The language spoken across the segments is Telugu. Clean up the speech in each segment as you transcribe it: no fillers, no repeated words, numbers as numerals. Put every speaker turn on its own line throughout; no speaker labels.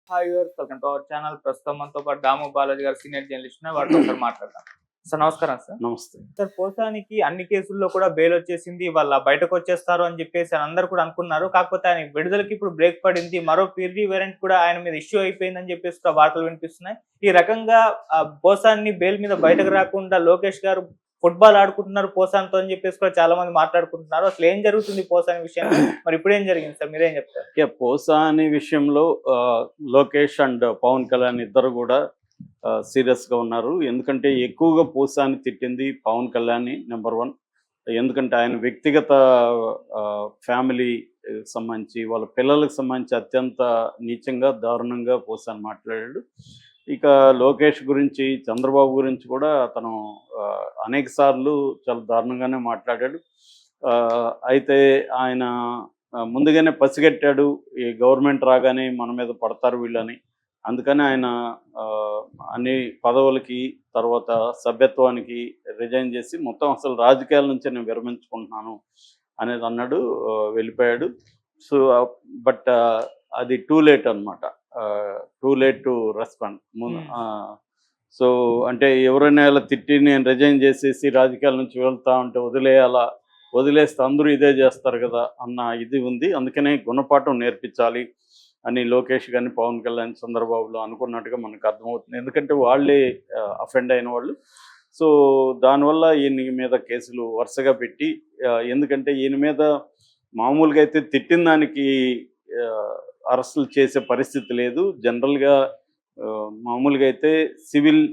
Hi viewers, welcome to our channel. ప్రస్తుతం మనతో పాటు దాము బాలాజీ గారు సీనియర్ జర్నలిస్ట్ ఉన్నారు. వారితో ఒకసారి మాట్లాడదాం. సార్ నమస్కారం సార్.
నమస్తే.
సార్ పోసానికి అన్ని కేసుల్లో కూడా బెయిల్ వచ్చేసింది, వాళ్ళ బయటకు వచ్చేస్తారు అని చెప్పేసి అందరూ కూడా అనుకున్నారు. కాకపోతే ఆయన విడుదలకి ఇప్పుడు బ్రేక్ పడింది. మరో పీర్రీ వేరెంట్ కూడా ఆయన మీద ఇష్యూ అయిపోయిందని చెప్పేసి కూడా వార్తలు వినిపిస్తున్నాయి. ఈ రకంగా పోసాన్ని బెయిల్ మీద బయటకు రాకుండా లోకేష్ గారు ఫుట్బాల్ ఆడుకుంటున్నారు పోసాన్తో అని చెప్పేసి కూడా చాలా మంది మాట్లాడుకుంటున్నారు. అసలు ఏం జరుగుతుంది పోసాని విషయం? మరి ఇప్పుడు ఏం జరిగింది సార్, మీరేం చెప్తారు?
పోసాని విషయంలో లోకేష్ అండ్ పవన్ కళ్యాణ్ ఇద్దరు కూడా సీరియస్ గా ఉన్నారు. ఎందుకంటే ఎక్కువగా పోసాని తిట్టింది పవన్ కళ్యాణ్ నెంబర్ 1. ఎందుకంటే ఆయన వ్యక్తిగత ఫ్యామిలీ సంబంధించి వాళ్ళ పిల్లలకు సంబంధించి అత్యంత నీచంగా దారుణంగా పోసాని మాట్లాడాడు. ఇక లోకేష్ గురించి, చంద్రబాబు గురించి కూడా అతను అనేక సార్లు చాలా దారుణంగానే మాట్లాడాడు. అయితే ఆయన ముందుగానే పసిగట్టాడు, ఈ గవర్నమెంట్ రాగానే మన మీద పడతారు వీళ్ళని. అందుకని ఆయన అన్ని పదవులకి, తర్వాత సభ్యత్వానికి రిజైన్ చేసి మొత్తం అసలు రాజకీయాల నుంచి నేను విరమించుకుంటున్నాను అనేది అన్నాడు, వెళ్ళిపోయాడు. సో బట్ అది టూ లేట్ అనమాట. Too late to respond. So అంటే ఎవరైనా ఇలా తిట్టి నేను రిజైన్ చేసేసి రాజకీయాల నుంచి వెళ్తా ఉంటే వదిలేస్తే అందరూ ఇదే చేస్తారు కదా అన్న ఇది ఉంది. అందుకనే గుణపాఠం నేర్పించాలి అని లోకేష్ కానీ, పవన్ కళ్యాణ్, చంద్రబాబులో అనుకున్నట్టుగా మనకు అర్థమవుతుంది. ఎందుకంటే వాళ్ళే అఫెండ్ అయిన వాళ్ళు. సో దానివల్ల ఈయన మీద కేసులు వరుసగా పెట్టి, ఎందుకంటే ఈయన మీద మామూలుగా అయితే తిట్టిన దానికి అరెస్టులు చేసే పరిస్థితి లేదు. జనరల్గా మామూలుగా అయితే సివిల్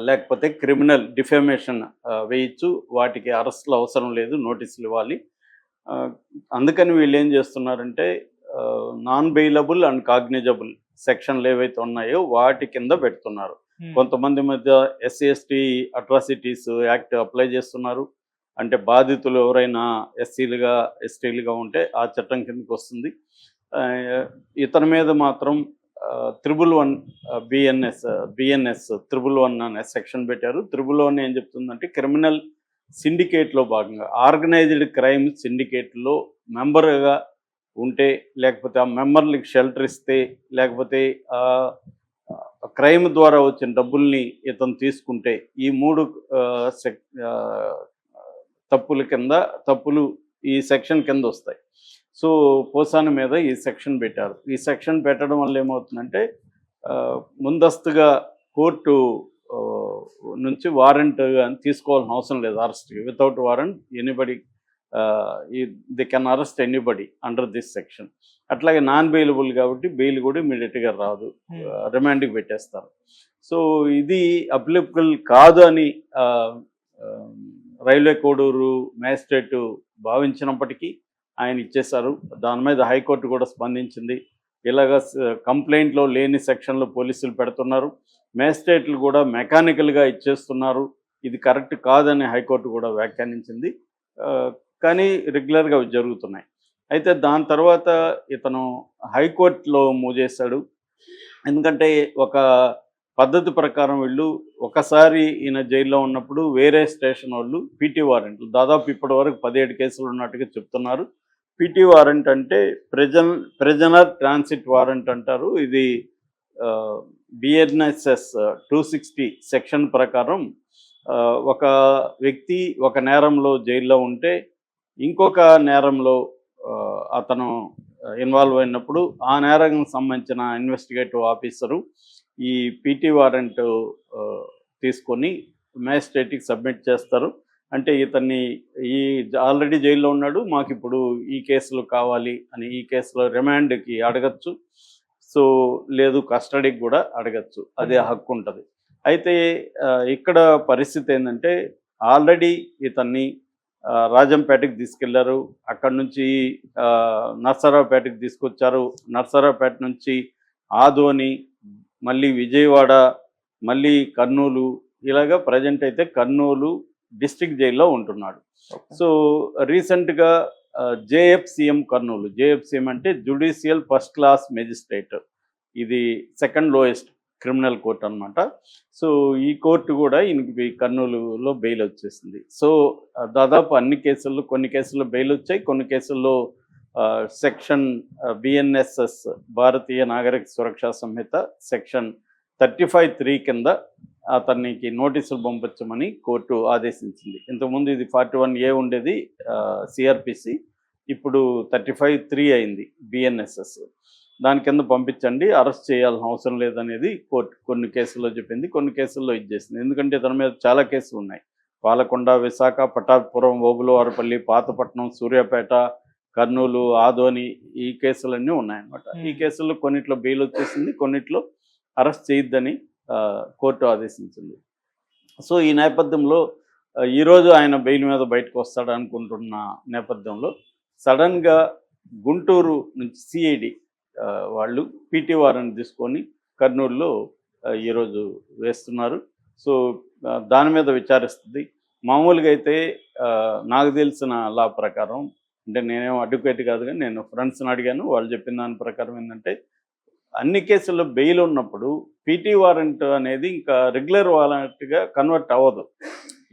లేకపోతే క్రిమినల్ డిఫేమేషన్ వేయచ్చు. వాటికి అరెస్టులు అవసరం లేదు, నోటీసులు ఇవ్వాలి. అందుకని వీళ్ళు ఏం చేస్తున్నారంటే నాన్ బెయిలబుల్ అండ్ కాగ్నిజబుల్ సెక్షన్లు ఏవైతే ఉన్నాయో వాటి కింద పెడుతున్నారు. కొంతమంది మధ్య SC/ST అట్రాసిటీస్ యాక్ట్ అప్లై చేస్తున్నారు. అంటే బాధితులు ఎవరైనా ఎస్సీలుగా, ఎస్టీలుగా ఉంటే ఆ చట్టం కిందకి వస్తుంది. ఇతని మీద మాత్రం 111 BNS 111 అనే సెక్షన్ పెట్టారు. 111 ఏం చెప్తుందంటే క్రిమినల్ సిండికేట్లో భాగంగా ఆర్గనైజ్డ్ క్రైమ్ సిండికేట్లో మెంబర్గా ఉంటే, లేకపోతే ఆ మెంబర్లకి షెల్టర్ ఇస్తే, లేకపోతే క్రైమ్ ద్వారా వచ్చిన డబ్బుల్ని ఇతను తీసుకుంటే, ఈ 3 తప్పులు ఈ సెక్షన్ కింద వస్తాయి. సో పోసాని మీద ఈ సెక్షన్ పెట్టారు. ఈ సెక్షన్ పెట్టడం వల్ల ఏమవుతుందంటే ముందస్తుగా కోర్టు నుంచి వారెంట్ తీసుకోవాల్సిన అవసరం లేదు అరెస్ట్కి. Without warrant anybody they can arrest anybody under this section. అట్లాగే నాన్ బెయిలబుల్ కాబట్టి బెయిల్ కూడా ఇమీడియట్గా రాదు, రిమాండ్కి పెట్టేస్తారు. సో ఇది అప్లికబుల్ కాదు అని రైల్వే కోడూరు మ్యాజిస్ట్రేటు భావించినప్పటికీ ఆయన ఇచ్చేశారు. దాని మీద హైకోర్టు కూడా స్పందించింది. ఇలాగ కంప్లైంట్లో లేని సెక్షన్లో పోలీసులు పెడుతున్నారు, మ్యాజిస్ట్రేట్లు కూడా మెకానికల్గా ఇచ్చేస్తున్నారు, ఇది కరెక్ట్ కాదని హైకోర్టు కూడా వ్యాఖ్యానించింది. కానీ రెగ్యులర్గా జరుగుతున్నాయి. అయితే దాని తర్వాత ఇతను హైకోర్టులో మూవ్ చేశాడు. ఎందుకంటే ఒక పద్ధతి ప్రకారం వీళ్ళు ఒకసారి ఈయన జైల్లో ఉన్నప్పుడు వేరే స్టేషన్ వాళ్ళు పీటీ వారెంట్లు, దాదాపు ఇప్పటి వరకు 17 కేసులు ఉన్నట్టుగా చెప్తున్నారు. పీటీ వారెంట్ అంటే ప్రిజనర్ ట్రాన్సిట్ వారెంట్ అంటారు. ఇది BNSS 260 సెక్షన్ ప్రకారం ఒక వ్యక్తి ఒక నేరంలో జైల్లో ఉంటే ఇంకొక నేరంలో అతను ఇన్వాల్వ్ అయినప్పుడు ఆ నేరానికి సంబంధించిన ఇన్వెస్టిగేటివ్ ఆఫీసరు ఈ పీటీ వారెంట్ తీసుకొని మ్యాజిస్ట్రేట్కి సబ్మిట్ చేస్తారు. అంటే ఇతన్ని ఆల్రెడీ జైల్లో ఉన్నాడు, మాకు ఇప్పుడు ఈ కేసులు కావాలి అని ఈ కేసులో రిమాండ్కి అడగచ్చు. సో లేదు, కస్టడీకి కూడా అడగచ్చు, అదే హక్కు ఉంటుంది. అయితే ఇక్కడ పరిస్థితి ఏంటంటే ఆల్రెడీ ఇతన్ని రాజంపేటకి తీసుకెళ్లారు, అక్కడి నుంచి నర్సరావుపేటకి తీసుకొచ్చారు, నర్సరావుపేట నుంచి ఆదోని, మళ్ళీ విజయవాడ, మళ్ళీ కర్నూలు, ఇలాగా ప్రజెంట్ అయితే కర్నూలు డిస్ట్రిక్ట్ జైల్లో ఉంటున్నాడు. సో రీసెంట్గా JFCM కర్నూలు, JFCM అంటే జ్యుడిషియల్ ఫస్ట్ క్లాస్ మెజిస్ట్రేట్, ఇది సెకండ్ లోయెస్ట్ క్రిమినల్ కోర్ట్ అనమాట. సో ఈ కోర్టు కూడా ఈయనకి కర్నూలులో బెయిల్ వచ్చేసింది. సో దాదాపు అన్ని కేసుల్లో, కొన్ని కేసుల్లో బెయిల్ వచ్చాయి, కొన్ని కేసుల్లో సెక్షన్ బిఎన్ఎస్ఎస్ భారతీయ నాగరిక సురక్షా సంహిత సెక్షన్ 35(3) కింద అతనికి నోటీసులు పంపించమని కోర్టు ఆదేశించింది. ఇంతకుముందు ఇది 41A ఉండేది సిఆర్పిసి, ఇప్పుడు 35(3) అయింది బిఎన్ఎస్ఎస్. దాని కింద పంపించండి, అరెస్ట్ చేయాల్సిన అవసరం లేదనేది కోర్టు కొన్ని కేసుల్లో చెప్పింది, కొన్ని కేసుల్లో ఇచ్చేసింది. ఎందుకంటే ఇతని మీద చాలా కేసులు ఉన్నాయి. పాలకొండ, విశాఖ, పటాపురం, ఓబులవారపల్లి, పాతపట్నం, సూర్యాపేట, కర్నూలు, ఆదోని ఈ కేసులన్నీ ఉన్నాయన్నమాట. ఈ కేసుల్లో కొన్నిట్లో బెయిల్ వచ్చేసింది, కొన్నిట్లో అరెస్ట్ చేయొద్దని కోర్టు ఆదేశించింది. సో ఈ నేపథ్యంలో ఈరోజు ఆయన బెయిల్ మీద బయటకు వస్తాడు అనుకుంటున్న నేపథ్యంలో సడన్గా గుంటూరు నుంచి సిఐడి వాళ్ళు పీటీ వారెంట్ తీసుకొని కర్నూలులో ఈరోజు వేస్తున్నారు. సో దాని మీద విచారిస్తుంది. మామూలుగా అయితే నాకు తెలిసిన లా ప్రకారం, అంటే నేనేం అడ్వకేట్ కాదు కానీ నేను ఫ్రెండ్స్ని అడిగాను, వాళ్ళు చెప్పిన దాని ప్రకారం ఏంటంటే అన్ని కేసుల్లో బెయిల్ ఉన్నప్పుడు పీటీ వారెంట్ అనేది ఇంకా రెగ్యులర్ వారెంట్గా కన్వర్ట్ అవ్వదు.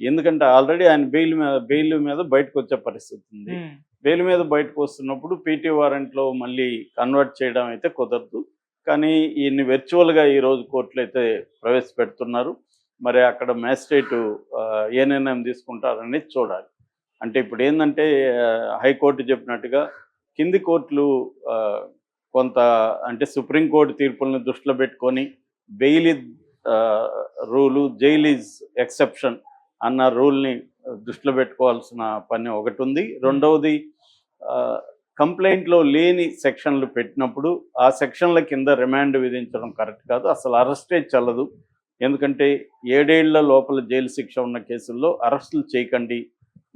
ఎందుకంటే ఆల్రెడీ ఆయన బెయిల్ మీద బయటకు వచ్చే పరిస్థితి ఉంది. బెయిల్ మీద బయటకు వస్తున్నప్పుడు పీటీ వారెంట్లో మళ్ళీ కన్వర్ట్ చేయడం అయితే కుదరదు. కానీ ఈయన్ని వర్చువల్గా ఈరోజు కోర్టులో అయితే ప్రవేశపెడుతున్నారు. మరి అక్కడ మ్యాజిస్ట్రేటు ఏ నిర్ణయం తీసుకుంటారనేది చూడాలి. అంటే ఇప్పుడు ఏంటంటే హైకోర్టు చెప్పినట్టుగా కింది కోర్టులు కొంత అంటే సుప్రీంకోర్టు తీర్పులను దృష్టిలో పెట్టుకొని bail rule, jail is exception అన్న రూల్ని దృష్టిలో పెట్టుకోవాల్సిన పని ఒకటి ఉంది. రెండవది కంప్లైంట్లో లేని సెక్షన్లు పెట్టినప్పుడు ఆ సెక్షన్ల కింద రిమాండ్ విధించడం కరెక్ట్ కాదు, అసలు అరెస్టే చెల్లదు. ఎందుకంటే 7 ఏళ్ల లోపల జైలు శిక్ష ఉన్న కేసుల్లో అరెస్టులు చేయకండి,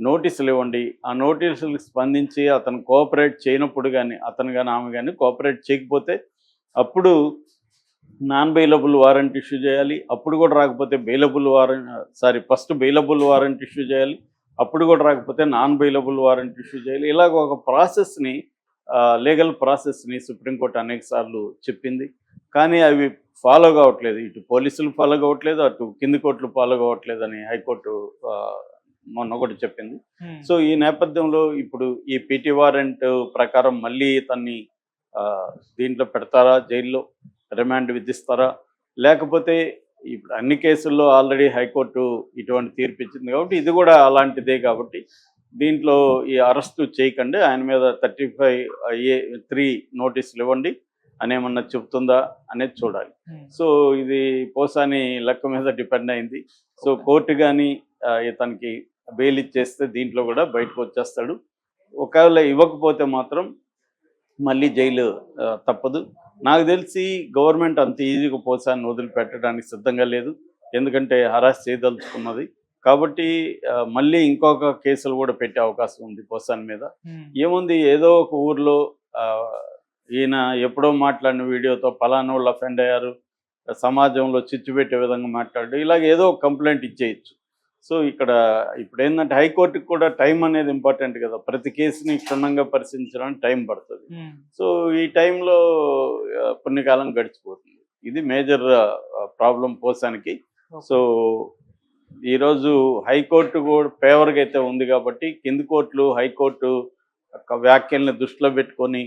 నోటీసులు ఇవ్వండి. ఆ నోటీసులకు స్పందించి అతను కోఆపరేట్ చేయనప్పుడు కానీ, అతను కానీ ఆమె కానీ కోఆపరేట్ చేయకపోతే అప్పుడు నాన్ బెయిలబుల్ వారెంట్ ఇష్యూ చేయాలి. అప్పుడు కూడా రాకపోతే ఫస్ట్ బెయిలబుల్ వారెంట్ ఇష్యూ చేయాలి. అప్పుడు కూడా రాకపోతే నాన్ బెయిలబుల్ వారెంట్ ఇష్యూ చేయాలి. ఇలాగ ఒక ప్రాసెస్ని, లీగల్ ప్రాసెస్ని సుప్రీంకోర్టు అనేక సార్లు చెప్పింది. కానీ అవి ఫాలో కావట్లేదు. ఇటు పోలీసులు ఫాలో కావట్లేదు, అటు కింది కోర్టులు ఫాలో కావట్లేదు అని హైకోర్టు మొన్న కూడా చెప్పింది. సో ఈ నేపథ్యంలో ఇప్పుడు ఈ పీటీ వారెంట్ ప్రకారం మళ్ళీ తన్ని దీంట్లో పెడతారా, జైల్లో రిమాండ్ విధిస్తారా, లేకపోతే ఇప్పుడు అన్ని కేసుల్లో ఆల్రెడీ హైకోర్టు ఇటువంటి తీర్పు ఇచ్చింది కాబట్టి ఇది కూడా అలాంటిదే. కాబట్టి దీంట్లో ఈ అరెస్టు చేయకండి, ఆయన మీద 35(3) నోటీసులు ఇవ్వండి అని ఏమన్నా చెప్తుందా అనేది చూడాలి. సో ఇది పోసాని లెక్క మీద డిపెండ్ అయింది. సో కోర్టు కానీ ఇతనికి బెయిల్ ఇచ్చేస్తే దీంట్లో కూడా బయటకు వచ్చేస్తాడు. ఒకవేళ ఇవ్వకపోతే మాత్రం మళ్ళీ జైలు తప్పదు. నాకు తెలిసి గవర్నమెంట్ అంత ఈజీగా పోసాన్ని వదిలిపెట్టడానికి సిద్ధంగా లేదు, ఎందుకంటే హరాస్ చేయదలుచుకున్నది కాబట్టి. మళ్ళీ ఇంకొక కేసులు కూడా పెట్టే అవకాశం ఉంది పోసాన్ మీద. ఏముంది, ఏదో ఒక ఊర్లో ఈయన ఎప్పుడో మాట్లాడిన వీడియోతో పలానా వాళ్ళు అఫెండ్ అయ్యారు, సమాజంలో చిచ్చు పెట్టే విధంగా మాట్లాడు, ఇలాగ ఏదో ఒక కంప్లైంట్ ఇచ్చేయచ్చు. సో ఇక్కడ ఇప్పుడు ఏంటంటే హైకోర్టుకి కూడా టైం అనేది ఇంపార్టెంట్ కదా, ప్రతి కేసుని క్షుణ్ణంగా పరిశీలించడానికి టైం పడుతుంది. సో ఈ టైంలో పుణ్యకాలం గడిచిపోతుంది. ఇది మేజర్ ప్రాబ్లం పోసానికి. సో ఈరోజు హైకోర్టు కూడా ఫేవర్గా అయితే ఉంది కాబట్టి కింది కోర్టులు హైకోర్టు వ్యాఖ్యల్ని దృష్టిలో పెట్టుకొని